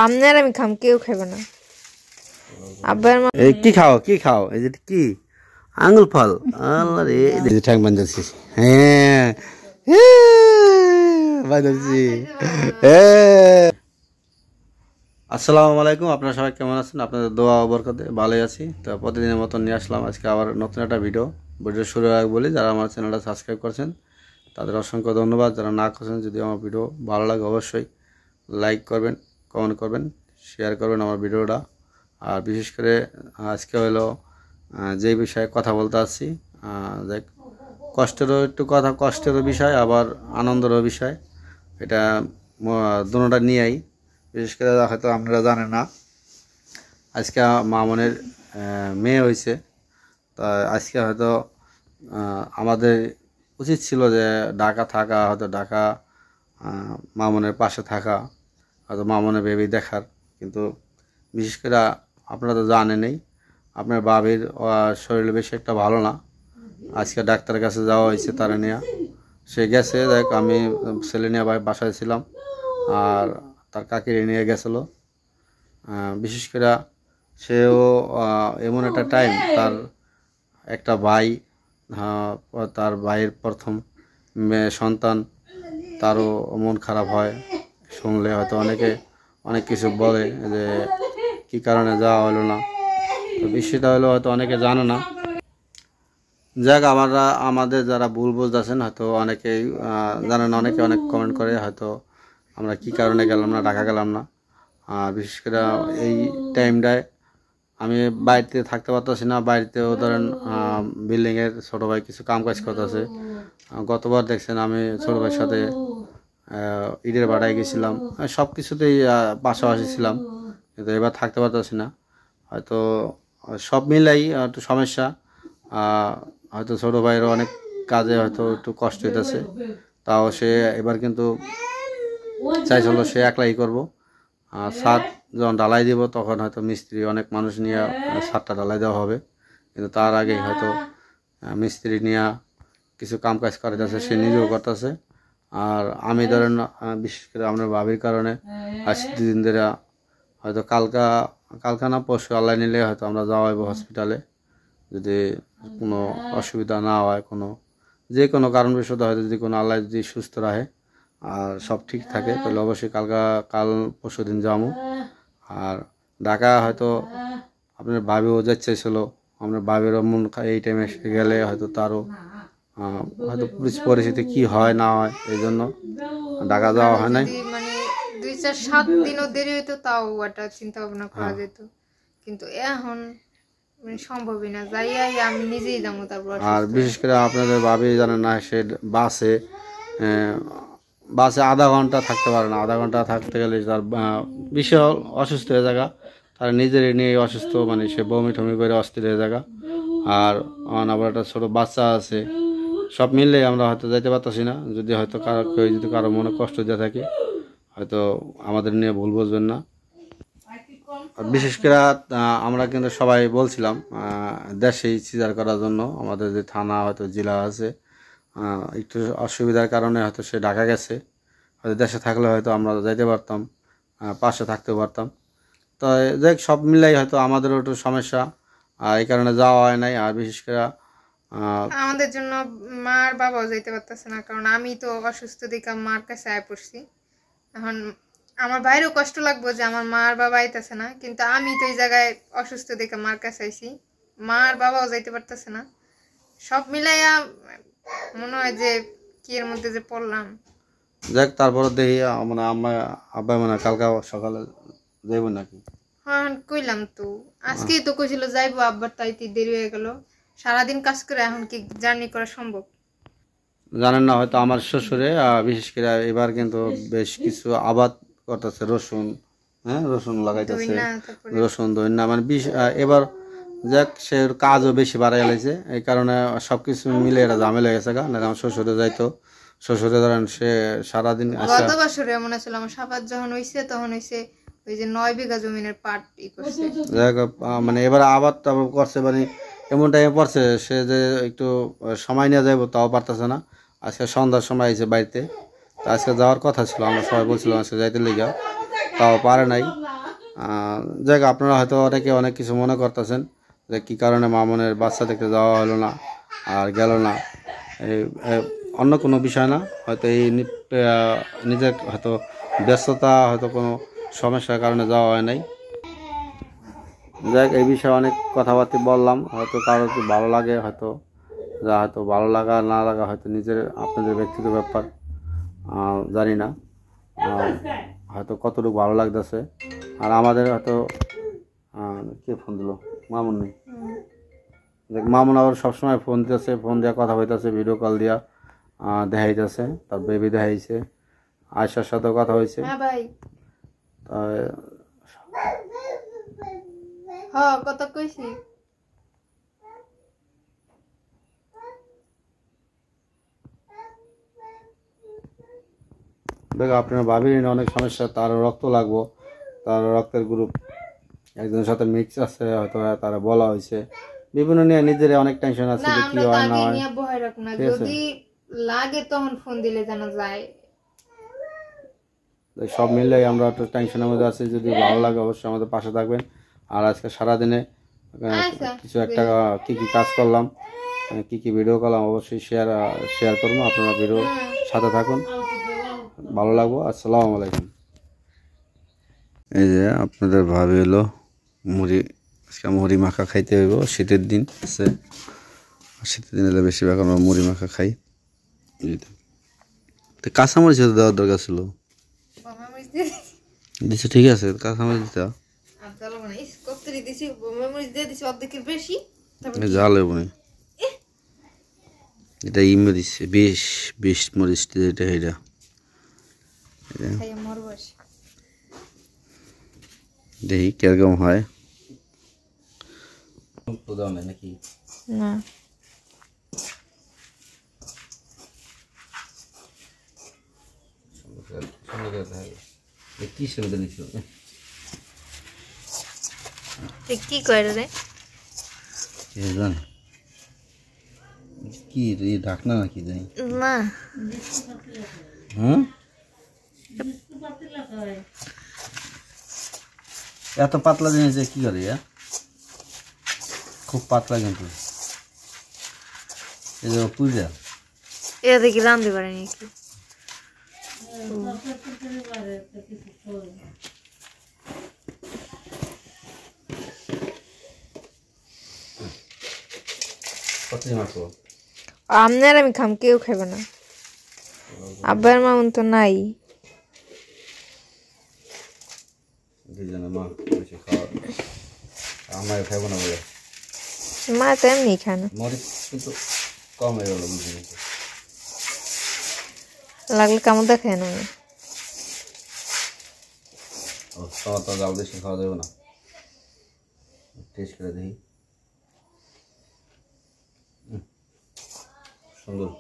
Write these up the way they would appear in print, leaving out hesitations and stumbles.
আপনার আমি খাম, কেউ খাবে না। আব্বার কি খাও কি খাও? এই যে কি আঙ্গুল ফল? আল্লাহ রে, ঠ্যাং বাঁধাচ্ছি। হ্যাঁ বাঁধাচ্ছি। আসসালামু আলাইকুম, আপনারা সবাই কেমন আছেন? আপনাদের দোয়া ও বরকতে ভালোই আছি। তো প্রতিদিনের মতন নিয়ে আসলাম আজকে আবার নতুন একটা ভিডিও শুরু আগে বলি, যারা আমার চ্যানেলটা সাবস্ক্রাইব করছেন তাদের অসংখ্য ধন্যবাদ। যারা না করছেন, যদি আমার ভিডিও ভালো লাগে অবশ্যই লাইক করবেন, কমেন্ট করবেন, শেয়ার করবেন আমার ভিডিওটা। আর বিশেষ করে আজকে হলো যে বিষয়ে কথা বলতে আসছি, দেখ কষ্টেরও একটু কথা, কষ্টেরও বিষয় আবার আনন্দেরও বিষয়। এটা দুটোটা নিয়েই, বিশেষ করে হয়তো আপনারা জানেন না, আজকে মামনের মেয়ে হয়েছে। তা আজকে হয়তো আমাদের উচিত ছিল যে ঢাকা থাকা, হয়তো ঢাকা মামনের পাশে থাকা, হয়তো মামনের বেবি দেখার। কিন্তু বিশেষ করে আপনারা তো জানেনই, আপনার বাবির শরীর বেশি একটা ভালো না। আজকে ডাক্তারের কাছে যাওয়া হয়েছে, তারা নিয়ে সে গেছে। দেখ আমি ছেলে নিয়ে বাসায় ছিলাম, আর তার কাকিরে নিয়ে গেছিলো। বিশেষ করে সেও এমন একটা টাইম, তার একটা ভাই, তার ভাইয়ের প্রথম মেয়ে সন্তান, তারও মন খারাপ হয় শুনলে। হয়তো অনেক কিছু বলে যে কী কারণে যাওয়া হলো না। তো বিষয়টা হলো হয়তো অনেকে জানে না। যাক, আমাদের যারা ভুল বুঝতেছেন হয়তো অনেকেই জানেন, অনেকে অনেক কমেন্ট করে হয়তো আমরা কী কারণে গেলাম না, ঢাকা গেলাম না। বিশেষ করে এই টাইমটায় আমি বাড়িতে থাকতে পারতেছি না। বাড়িতেও ধরেন বিল্ডিংয়ের ছোটো ভাই কিছু কাম কাজ করতেছে। গতবার দেখছেন আমি ছোটো ভাইয়ের সাথে ঈদের বাড়ায় গেছিলাম, সব কিছুতেই পাশাপাশি ছিলাম। কিন্তু এবার থাকতে পারতেছি না, হয়তো সব মিলাই একটু সমস্যা। হয়তো ছোটো ভাইয়েরও অনেক কাজে হয়তো একটু কষ্ট হইতেছে। তাও সে এবার কিন্তু চাইছিল সে একলাই করবো। ছাদ যখন ঢালাই দিব তখন হয়তো মিস্ত্রি অনেক মানুষ নিয়ে ছাদটা ঢালাই দেওয়া হবে। কিন্তু তার আগেই হয়তো মিস্ত্রি নিয়ে কিছু কাম কাজ করতেছে, সে নিজেও করতেছে। আর আমি ধরেন বিশেষ করে আপনার ভাবির কারণে আজ 2 দিন ধরে হয়তো কালকা না পরশু আল্লাহ নিলে হয়তো আমরা যাওয়া হইব হসপিটালে। যদি কোনো অসুবিধা না হয়, যে কোনো কারণবশত হয়তো যদি কোনো আল্লাহ যদি সুস্থ রাখে আর সব ঠিক থাকে, তাহলে অবশ্যই কাল পরশু দিন যাবো। আর ঢাকা হয়তো আপনার ভাবিও যাচ্ছিল, আপনার ভাবিরও মন এই টাইমে গেলে হয়তো তারও হয়তো পরিস্থিতি কি হয় না হয়, এই জন্য ঢাকা যাওয়া হয় নাই। মানে 2-4-7 দিনও দেরি হইতো, তাও একটা চিন্তা ভাবনা করা যেত। কিন্তু এখন সম্ভবই না, যাই আমি নিজেই যাবো। তারপর আর বিশেষ করে আপনাদের ভাবি জানেন না, সে বাসে আধা ঘন্টা থাকতে পারে না। আধা ঘন্টা থাকতে গেলে তার বিশাল অসুস্থ হয়ে জায়গা, তার নিজের নিয়ে অসুস্থ, মানে সে বমি টমি করে অস্থির হয়ে জায়গা। আর আবার একটা ছোটো বাচ্চা আছে, সব মিললে আমরা হয়তো যাইতে পারতেছি না। যদি হয়তো কারো মনে কষ্ট দিয়ে থাকে, হয়তো আমাদের নিয়ে ভুল বুঝবেন না। বিশেষ করে আমরা কিন্তু সবাই বলছিলাম দেশেই সিজার করার জন্য। আমাদের যে থানা হয়তো জেলা আছে, একটু অসুবিধার কারণে হয়তো সে ঢাকা গেছে। হয়তো দেশে থাকলে হয়তো আমরা যাইতে পারতাম, পাশে থাকতে পারতাম। তো দেখ সব মিলাই হয়তো আমাদেরও একটু সমস্যা, এই কারণে যাওয়া হয় নাই। আর বিশেষ করে আমাদের জন্য মার বাবাও যাইতে পারতেছে না, কারণ আমি তো অসুস্থ দিকে মার কাছে আয় পড়ছি। এখন আমার বাইরেও কষ্ট লাগবো যে আমার মার বাবা আইতেছে না, কিন্তু আমি তো এই জায়গায় অসুস্থ দিকে মার কাছে আইছি, মার বাবাও যাইতে পারতেছে না। সব মিলাইয়া মনে হয় যে কি এর মধ্যে যে পড়লাম। দেখ তারপরে দেখি মানে আব্বা মানে কালকে সকালে যাইব নাকি। হ্যাঁ কইলাম তো, আজকেই তো কইছিল যাইবো, আব্বার তাইতে দেরি হয়ে গেল। সারাদিন কাজ করে এখন কি জার্নি করা সম্ভব? জানেন না হয়তো আমার শ্বশুরে বিশেষ করে এবার কিন্তু বেশ কিছু আবাদ করতেছে, রসুন, রসুন লাগাইতেছে, রসুন ধইনা, মানে এবার যাক সে কাজও বেশি বাড়াই গেছে। এই কারণে সব কিছু মিলে এটা ঝামেলা হয়ে গেছে গা। না আমার শ্বশুরে যাইতো, শ্বশুরে ধরেন সে সারাদিন গত বছরে এমন ছিল, আমার সাফাত যখন হইছে তখন হইছে ওই যে 9 বিঘা জমিনের পাট করছে। মানে এবার আবাদ করছে, মানে এমন টাইমে পড়ছে সে যে একটু সময় নিয়ে যাবো তাও পারতেছে না। আজকে সন্ধ্যার সময় আইছে বাড়িতে, তো আজকে যাওয়ার কথা ছিল, আমরা সবাই বলছিলাম আজকে যাইতে লিগা, তাও পারে নাই। যাই হোক, আপনারা হয়তো অনেকে অনেক কিছু মনে করতেছেন যে কী কারণে মামুনের বাচ্চা দেখতে যাওয়া হলো না আর গেল না। এই অন্য কোনো বিষয় না, হয়তো এই নিজের হয়তো ব্যস্ততা, হয়তো কোনো সমস্যার কারণে যাওয়া হয় নাই। যাই হোক, এই বিষয়ে অনেক কথাবার্তা বললাম, হয়তো কারো একটু ভালো লাগে, হয়তো যা হয়তো ভালো লাগা না লাগা হয়তো নিজের আপনাদের ব্যক্তিগত ব্যাপার, জানি না হয়তো কতটুকু ভালো লাগতেছে। আর আমাদের হয়তো কে ফোন দিল, মামুন নেই, দেখ মামুন আবার সবসময় ফোন দিতেছে, ফোন দেওয়া কথা হইতেছে, ভিডিও কল দিয়া দেখাইতেছে, তার বেবি দেখাইছে, আয়সার সাথেও কথা হয়েছে। কথা কইছি। দেখো আপনার ভাবির অনেক সমস্যা, তার রক্ত লাগবো, তার রক্তের গ্রুপ একজনের সাথে মিক্স আছে, হয়তো তারা বলা হয়েছে বিভিন্ন নিয়ে, নিজের অনেক টেনশন আছে যে কি হয় না হয়। যদি লাগে তখন ফোন দিলে জানা যায়। সব মিলে আমরা একটু টেনশনের মধ্যে আছি। যদি ভালো লাগে অবশ্যই আমাদের পাশে থাকবেন। আর আজকে সারাদিনে কিছু একটা কি কি কাজ করলাম, কি কি ভিডিও করলাম অবশ্যই শেয়ার করবো। আপনারা ভিডিও সাথে থাকুন, ভালো লাগবো। আসসালামু আলাইকুম। এই যে আপনাদের ভাবি হলো মুড়ি, আজকে মুড়ি মাখা খাইতে হইব, শীতের দিন আছে, শীতের দিন এলে বেশিরভাগ আমরা মুড়ি মাখা খাই। তো কাঁচামরিচ দেওয়ার দরকার ছিল, দিচ্ছে ঠিক আছে, কাঁচামরিচ দিতে জাল হইব না, এটা ইমে দিচ্ছে বিশ মরিচ, এটা এটা দেখি কিরকম হয়। নাকি না কি সুবিধা নিচ্ছ, কি করে রে জান কি ঢাকনা নাকি জানি না। এত পাতলা জিনিস কি করে, খুব পাতলা কিন্তু এই যে পূজা এটা দেখি রাঁধতে পারে নাকি। আপনার আমি খাম, কেউ খাবে না, আব্বার মামুন তো নাই। মা তো এমনি খায় না, কম হয়ে গেল, লাগলে কামড় দেখায় না। তোমার তো জাল বেশি খাওয়া যাবে না, টেস্ট করে দেখি। সুন্দর,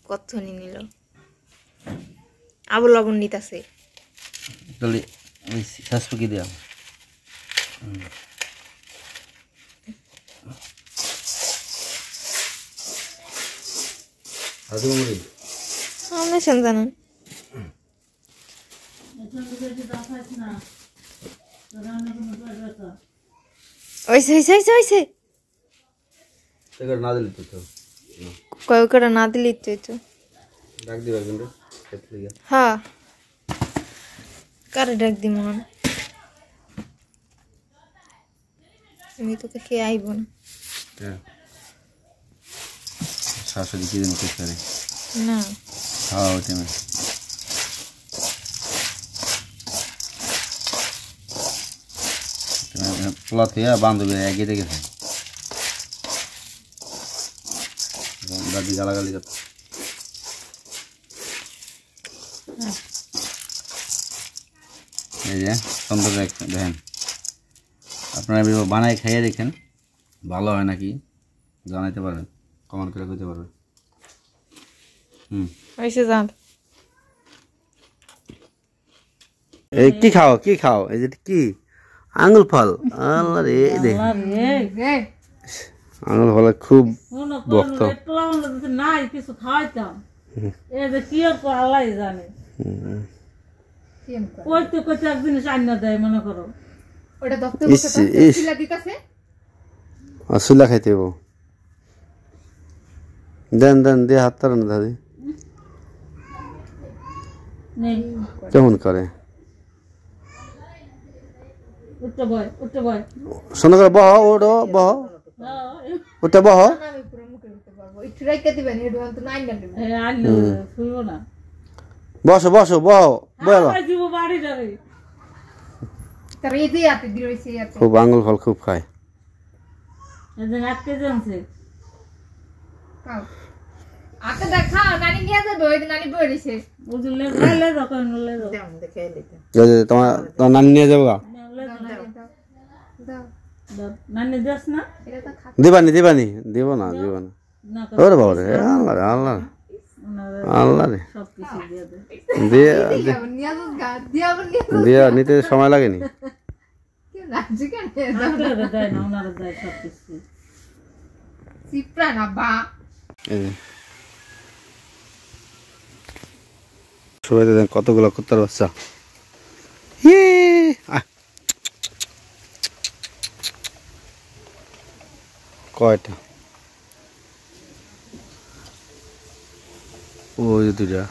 কত নিল, আবু লবণ নিতেছে কি দেওয়া জানেন। কয়েকটা না দিলে তো হ্যাঁ, কারে ডাক দি মন, আমি তোকে খেয়ে আইব না। শাশুড়ি কি দিন করে না, হ্যাঁ ওই টাইমে প্লট হইয়া বান্ধবী এগিয়ে দেখেছে, দাদি গালাগালি করতে। এই যে সুন্দর দেখেন আপনারা এভাবে বানাই খাইয়ে দেখেন, ভালো হয় নাকি জানাইতে পারবেন, কমেন্ট করে কইতে পারবেন। হইছে জান। এই কি খাও কি খাও, এই যে কি আঙুল ফল, আল্লাহ রে দেখ আঙুল ফল খুব ভক্ত। নাই কিছু খাওয়াইতাম, এই যে কি আল্লাহ জানে। ওই তো কত এক জিনিস আইনা দেয় মনে করো, ওটা দক্তর বসে দিতাছে আসুলা খাইতে হবো। দেন দেন দিয়ে হাত তার না দাদি নেই কেমন করে উঠতে বয় উঠতে বয়। শোনো করে বহ, ওটো বহ, ওটা বহ। আমি পুরো মুখে দিতে পারবো, একটু রাইখা দিবেন, এটা তো নাই না দেব। আনলো শুনবো না, বসো বসো বহ বহ। দিব বাড়ি যাবে তার এই যে হাতে দিয়েছে এত খুব আঙুল ফল খুব খায়। এদিন আটকে জানছে খাও আতে দেখা নানি নিয়ে যাবে, ওই দিন নানি বইছে বুঝলে ভালো যখন লে যাও দাম দেখে দিতে তোমার তোমার নানি নিয়ে যাবো গা, দাও নানি যাস না এটা তো খা দিবানি দিবানি দিব না দিব না। না ওরে বাবা রে, আল্লাহ রে আল্লাহ রে আল্লাহ রে, সব কিছু দিয়ে দে। দিয়ে নিয়ে যাও গা দিয়া বলি দিয়ে নিতে সময় লাগেনি। কি না জিকে আপনারা দেয় না, ওনারা দেয় সব কিছু। সিপ্রা না বা এই যে। সবাই দেখেন কতগুলো কুত্তার বাচ্চা। ইয়ে, আহ। কয়টা ওই যে দুইটা।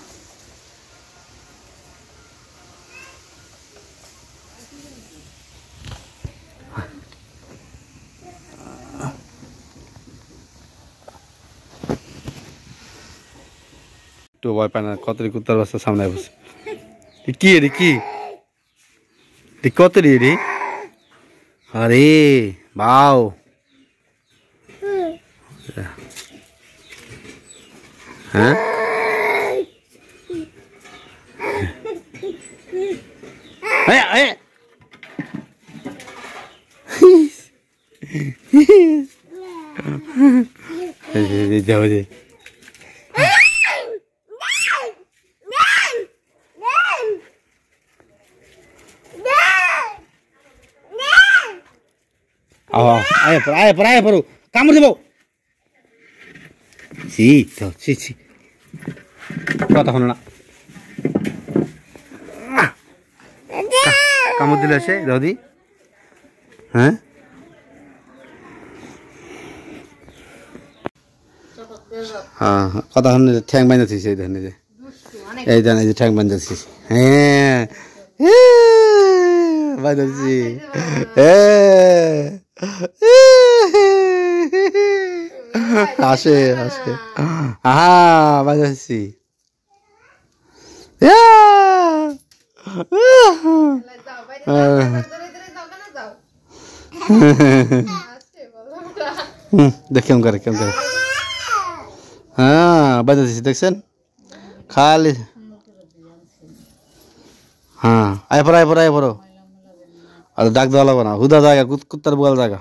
তো ভয় পায় না, কতরি কুত্তার বাচ্চা সামনে বসে। কি রে কি কতরি রে, আরে বাও হ্যাঁ যাও যে আয় পড়ো কামড় দেবো। ছি তো ছি ছি, কথা হলো না, কামড় দিলে সে দাদি। হ্যাঁ হ্যাঁ কথা হল ঠ্যাং বাঁধাচ্ছিস, এই দেখেন যে এই জানে যে ঠ্যাং বাঁধাচ্ছিস। হ্যাঁ বাঁধাচ্ছি আসে আসে, হ্যাঁ বাজাচ্ছি। দেখ কেমন করে কেমন করে, হ্যাঁ বাজাচ্ছি দেখছেন খালি। হ্যাঁ আয় পড়ো আয় পড়ো আয় পড়ো, আর ডাক দেওয়া লাগবে না, হুদা জায়গা কুত্তার বোয়াল জায়গা।